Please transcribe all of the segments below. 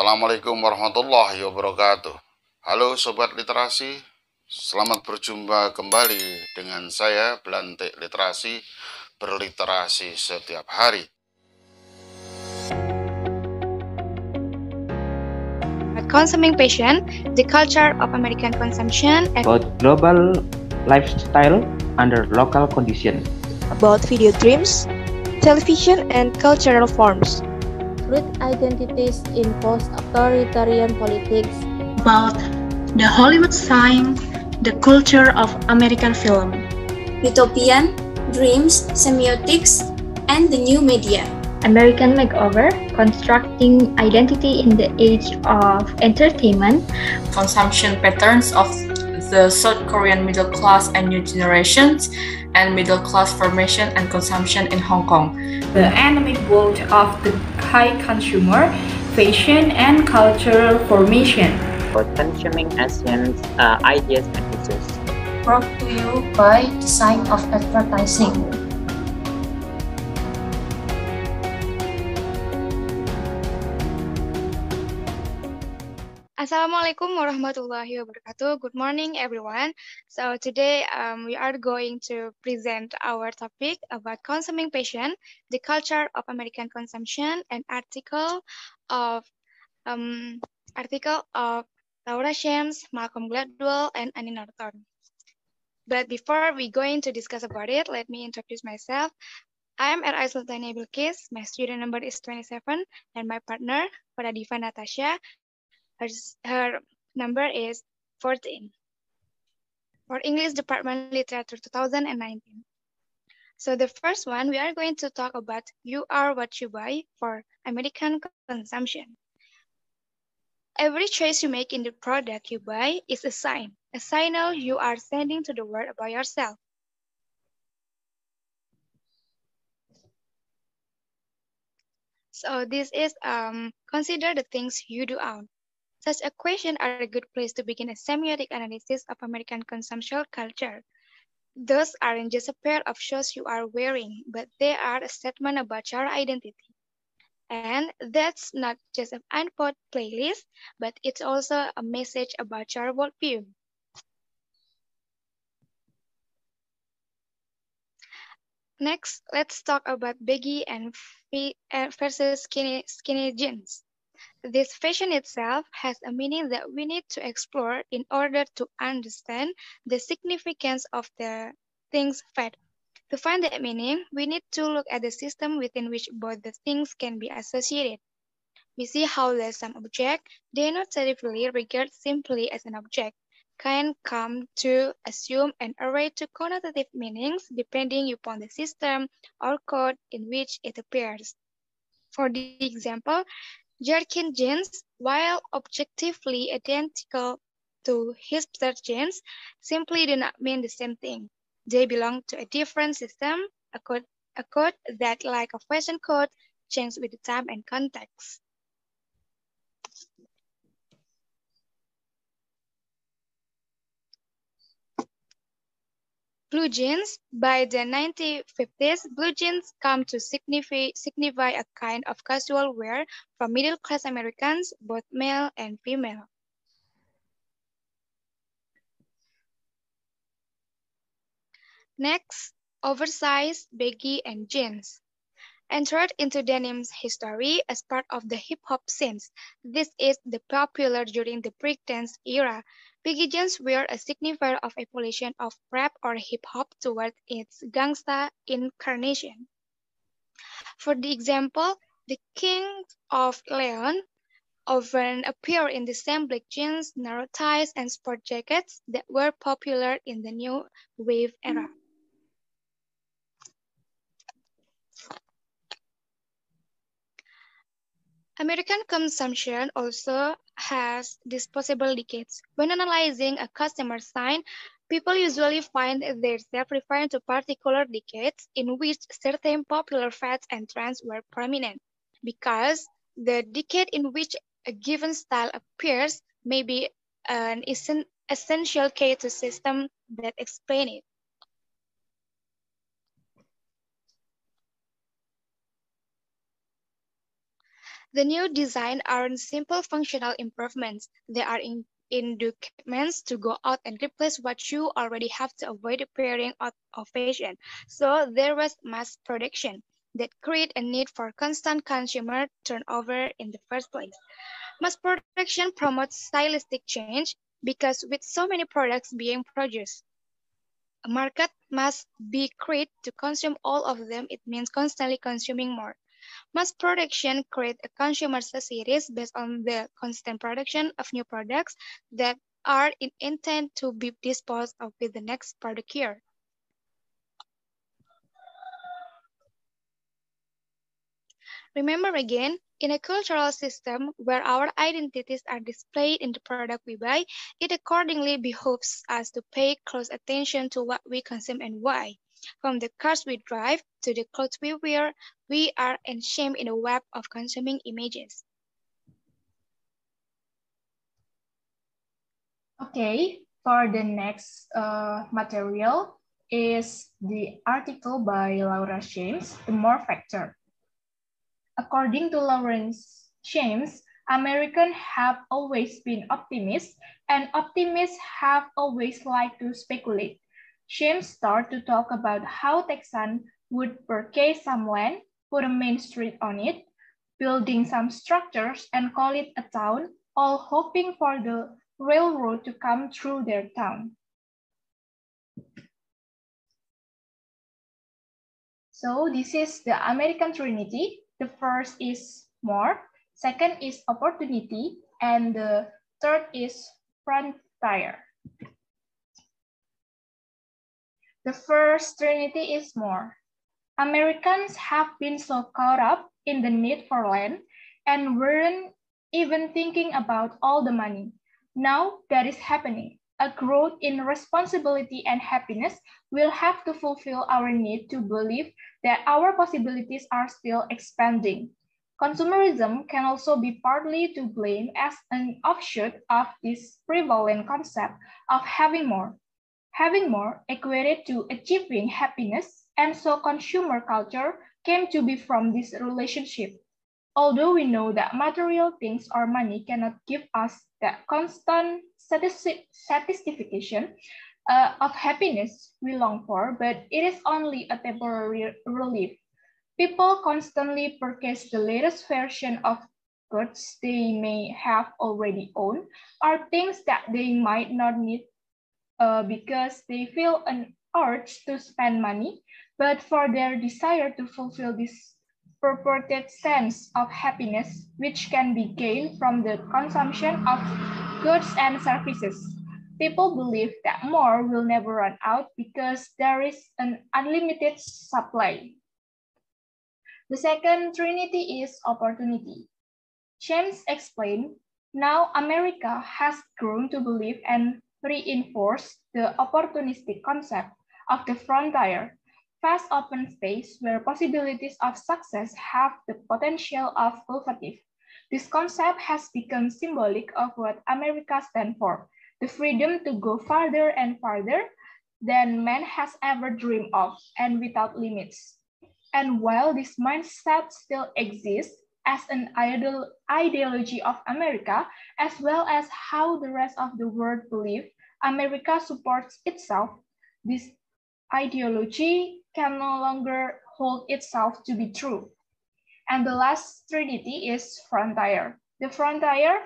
Assalamualaikum warahmatullahi wabarakatuh. Halo Sobat Literasi, selamat berjumpa kembali dengan saya Blantik Literasi, berliterasi setiap hari. Consuming passion, the culture of American consumption, about global lifestyle under local conditions, about video dreams, television and cultural forms, root identities in post-authoritarian politics, about the Hollywood sign, the culture of American film, utopian, dreams, semiotics, and the new media. American makeover, constructing identity in the age of entertainment, consumption patterns of the South Korean middle class and new generations, and middle class formation and consumption in Hong Kong. The endemic world of the high consumer, fashion and cultural formation. For consuming Asian ideas and issues. Brought to you by Design of Advertising. Assalamualaikum warahmatullahi wabarakatuh. Good morning, everyone. So today we are going to present our topic about consuming passion, the culture of American consumption, an article of Laura Shams, Malcolm Gladwell, and Annie Norton. But before we going to discuss about it, let me introduce myself. I'm R.I. Sultani Bilkis. My student number is 27, and my partner, Paradiva Natasha. Her number is 14. For English Department Literature 2019. So the first one, we are going to talk about you are what you buy for American consumption. Every choice you make in the product you buy is a signal you are sending to the world about yourself. So this is consider the things you do own. Such a question are a good place to begin a semiotic analysis of American consumption culture. Those aren't just a pair of shoes you are wearing, but they are a statement about your identity. And that's not just an unpod playlist, but it's also a message about your worldview. Next, let's talk about baggy and versus skinny jeans. This fashion itself has a meaning that we need to explore in order to understand the significance of the things fed. To find that meaning, we need to look at the system within which both the things can be associated. We see how that some object they not typically regard simply as an object can come to assume an array of connotative meanings depending upon the system or code in which it appears. For the example, jerkin jeans, while objectively identical to hipster jeans, simply do not mean the same thing. They belong to a different system, a code that, like a fashion code, changes with the time and context. Blue jeans. By the 1950s, blue jeans come to signify a kind of casual wear from middle-class Americans, both male and female. Next, oversized, baggy, and jeans. Entered into denim's history as part of the hip-hop scene. This is the popular during the breakdance era. Baggy jeans were a signifier of evolution of rap or hip-hop toward its gangsta incarnation. For the example, the King of Leon often appear in the same black jeans, narrow ties, and sport jackets that were popular in the new wave era. American consumption also has disposable decades. When analyzing a customer sign, people usually find themselves referring to particular decades in which certain popular fads and trends were prominent, because the decade in which a given style appears may be an essential key to system that explain it. The new design aren't simple functional improvements. They are inducements to go out and replace what you already have to avoid appearing out of fashion. So there was mass production that create a need for constant consumer turnover in the first place. Mass production promotes stylistic change because with so many products being produced, a market must be created to consume all of them. It means constantly consuming more. Mass production creates a consumer societies based on the constant production of new products that are intended to be disposed of with the next product year. Remember again, in a cultural system where our identities are displayed in the product we buy, it accordingly behooves us to pay close attention to what we consume and why. From the cars we drive to the clothes we wear, we are enchained in a web of consuming images. Okay, for the next material is the article by Laura James, The More Factor. According to Lawrence James, Americans have always been optimists, and optimists have always liked to speculate. James started to talk about how Texans would purchase some land, put a main street on it, building some structures, and call it a town, all hoping for the railroad to come through their town. So this is the American Trinity. The first is more, second is opportunity, and the third is frontier. The first Trinity is more. Americans have been so caught up in the need for land and weren't even thinking about all the money. Now that is happening. A growth in responsibility and happiness will have to fulfill our need to believe that our possibilities are still expanding. Consumerism can also be partly to blame as an offshoot of this prevalent concept of having more. Having more equated to achieving happiness, and so consumer culture came to be from this relationship. Although we know that material things or money cannot give us that constant satisfaction of happiness we long for, but it is only a temporary relief. People constantly purchase the latest version of goods they may have already owned, or things that they might not need because they feel an urge to spend money, but for their desire to fulfill this purported sense of happiness, which can be gained from the consumption of goods and services. People believe that more will never run out because there is an unlimited supply. The second Trinity is opportunity. James explained, now America has grown to believe and reinforce the opportunistic concept of the frontier, vast open space where possibilities of success have the potential of cultivative. This concept has become symbolic of what America stands for, the freedom to go farther and farther than man has ever dreamed of and without limits. And while this mindset still exists as an ideology of America, as well as how the rest of the world believes America supports itself, this ideology can no longer hold itself to be true. And the last Trinity is frontier. The frontier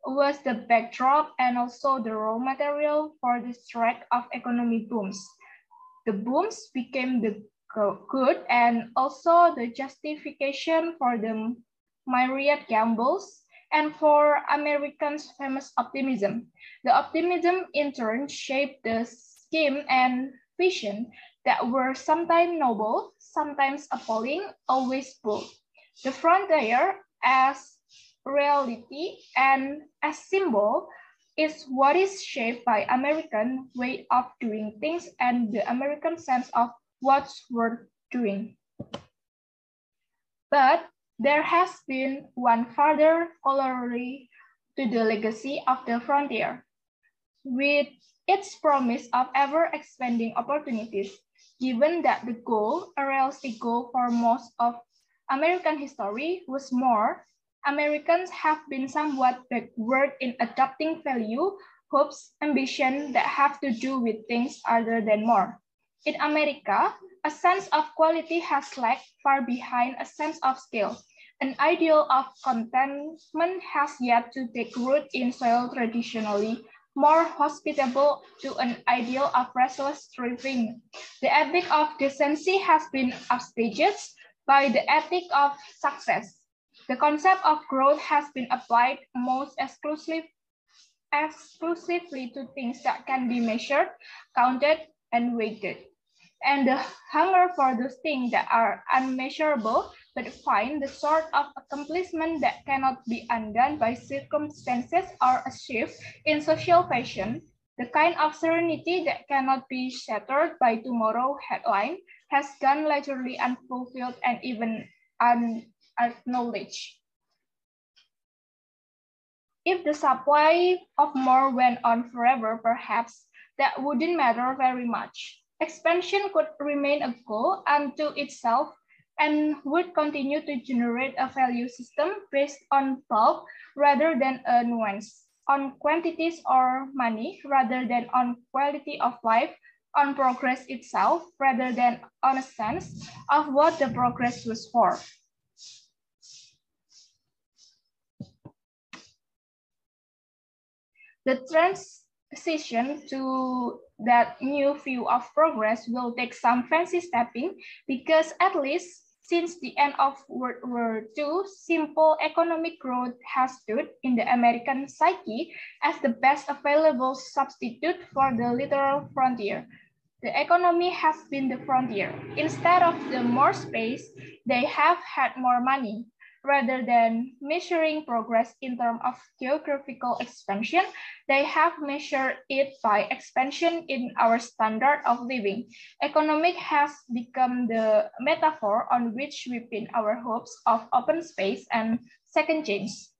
was the backdrop and also the raw material for the track of economic booms. The booms became the good and also the justification for the myriad gambles and for Americans' famous optimism. The optimism in turn shaped the scheme and vision that were sometimes noble, sometimes appalling, always bold. The frontier as reality and as symbol is what is shaped by American way of doing things and the American sense of what's worth doing. But there has been one further corollary to the legacy of the frontier. With its promise of ever-expanding opportunities, given that the goal, a realistic goal for most of American history, was more, Americans have been somewhat backward in adopting value, hopes, ambition that have to do with things other than more. In America, a sense of quality has lagged far behind a sense of scale. An ideal of contentment has yet to take root in soil traditionally more hospitable to an ideal of restless striving. The ethic of decency has been upstaged by the ethic of success. The concept of growth has been applied most exclusively to things that can be measured, counted, and weighted. And the hunger for those things that are unmeasurable but find the sort of accomplishment that cannot be undone by circumstances or achieved in social fashion, the kind of serenity that cannot be shattered by tomorrow headline, has gone largely unfulfilled and even unacknowledged. If the supply of more went on forever, perhaps that wouldn't matter very much. Expansion could remain a goal unto itself and would continue to generate a value system based on bulk rather than a nuance, on quantities or money rather than on quality of life, on progress itself rather than on a sense of what the progress was for. The transition to that new view of progress will take some fancy stepping because at least since the end of World War II, simple economic growth has stood in the American psyche as the best available substitute for the literal frontier. The economy has been the frontier. Instead of the more space, they have had more money. Rather than measuring progress in terms of geographical expansion, they have measured it by expansion in our standard of living. Economic has become the metaphor on which we pin our hopes of open space and second chance.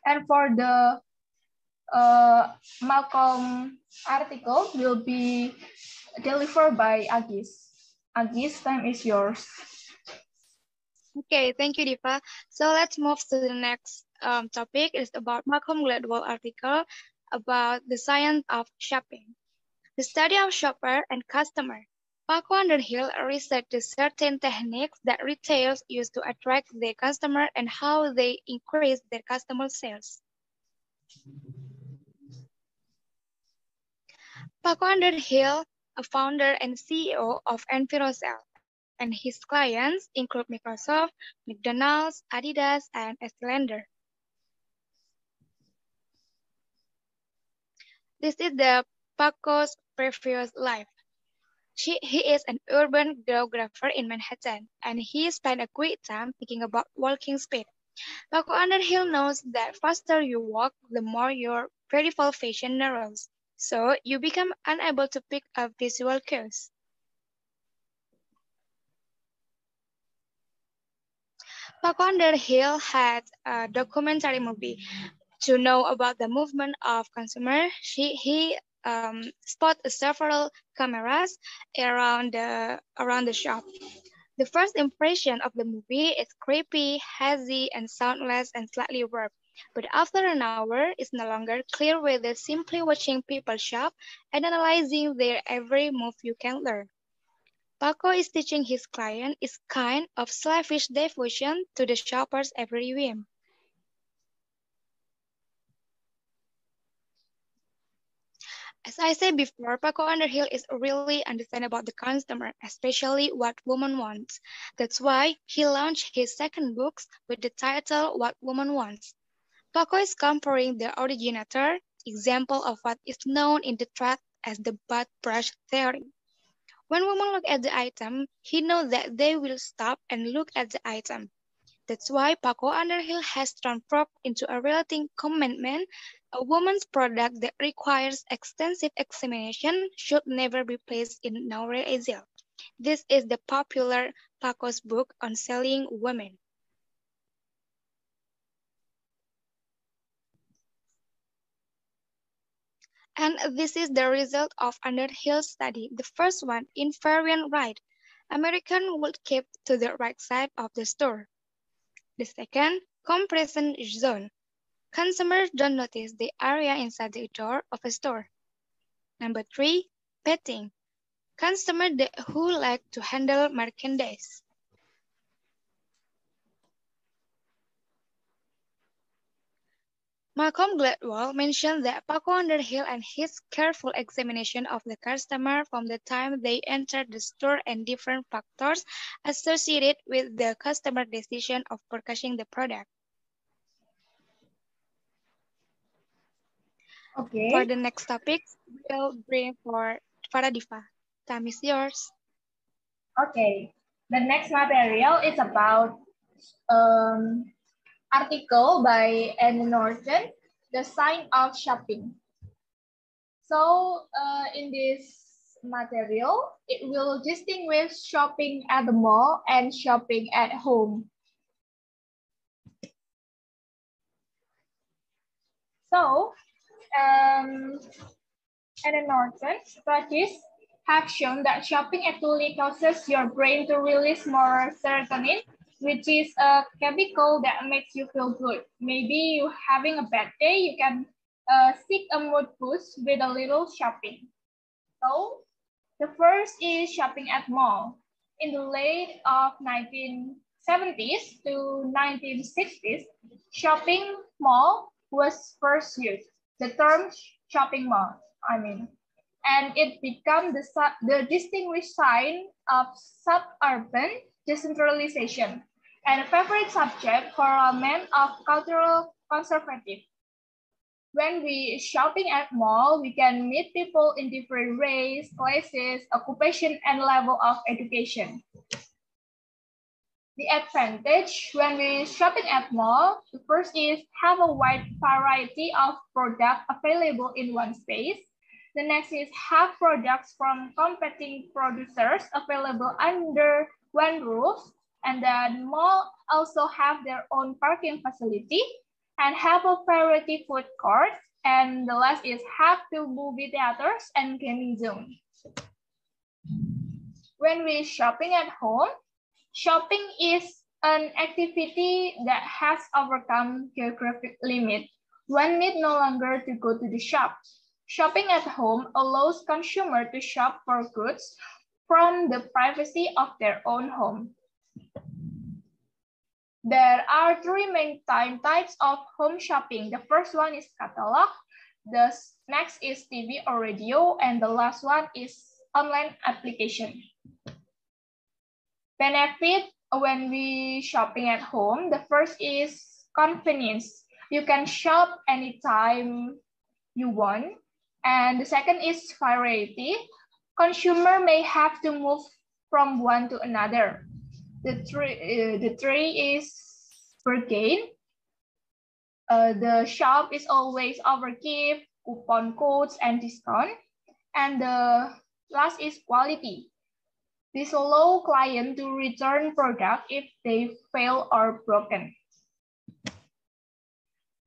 And for the Malcolm article will be delivered by Agis. Agis, time is yours. Okay, thank you, Diva. So let's move to the next topic. It's about Malcolm Gladwell article about the science of shopping. The study of shopper and customer. Paco Underhill researched certain techniques that retailers use to attract their customer and how they increase their customer sales. Paco Underhill, a founder and CEO of Envirocell, and his clients include Microsoft, McDonald's, Adidas, and Estée Lauder. This is the Paco's previous life. He is an urban geographer in Manhattan, and he spent a great time thinking about walking speed. Paco Underhill knows that faster you walk, the more your peripheral vision narrows, so you become unable to pick up visual cues. Paco Underhill had a documentary movie. To know about the movement of consumers, he spotted several cameras around the shop. The first impression of the movie is creepy, hazy, and soundless and slightly warped. But after an hour, it's no longer clear whether simply watching people shop and analyzing their every move you can learn. Paco is teaching his client is kind of slavish devotion to the shopper's every whim. As I said before, Paco Underhill is really understand about the customer, especially what woman wants. That's why he launched his second book with the title What Woman Wants. Paco is comparing the originator example of what is known in the trade as the butt brush theory. When women look at the item, he knows that they will stop and look at the item. That's why Paco Underhill has transformed into a relative commandment. A woman's product that requires extensive examination should never be placed in Naure Azil. This is the popular Paco's book on selling women. And this is the result of Underhill's study. The first one, invariant right. American would keep to the right side of the store. The second, compression zone. Consumers don't notice the area inside the door of a store. Number 3, petting. Consumers who like to handle merchandise. Malcolm Gladwell mentioned that Paco Underhill and his careful examination of the customer from the time they entered the store and different factors associated with the customer decision of purchasing the product. Okay. For the next topic, we'll bring for Faradifa. Time is yours. Okay. The next material is about article by Anne Norton, The Sign of Shopping. So in this material, it will distinguish shopping at the mall and shopping at home. So Anne Norton's studies have shown that shopping actually causes your brain to release more serotonin, which is a chemical that makes you feel good. Maybe you're having a bad day, you can seek a mood boost with a little shopping. So the first is shopping at mall. In the late of 1970s to 1960s, shopping mall was first used. The term shopping mall, and it became the distinguished sign of suburban decentralization and a favorite subject for a man of cultural conservative. When we shopping at mall, we can meet people in different race, classes, occupation, and level of education. The advantage when we shopping at mall, the first is have a wide variety of products available in one space. The next is have products from competing producers available under one roof. And then mall also have their own parking facility and have a variety food court. And the last is have two movie theaters and gaming zone. When we shopping at home, shopping is an activity that has overcome geographic limit. One need no longer to go to the shop. Shopping at home allows consumers to shop for goods from the privacy of their own home. There are three main types of home shopping. The first one is catalog, the next is TV or radio, and the last one is online application. Benefit when we shopping at home, the first is convenience. You can shop anytime you want. And the second is variety. Consumer may have to move from one to another. The three is bargain. The shop is always offer gift, coupon codes, and discount. And the last is quality. This allows client to return product if they fail or broken.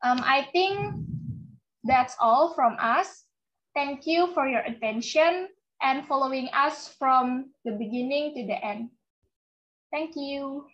I think that's all from us. Thank you for your attention and following us from the beginning to the end. Thank you.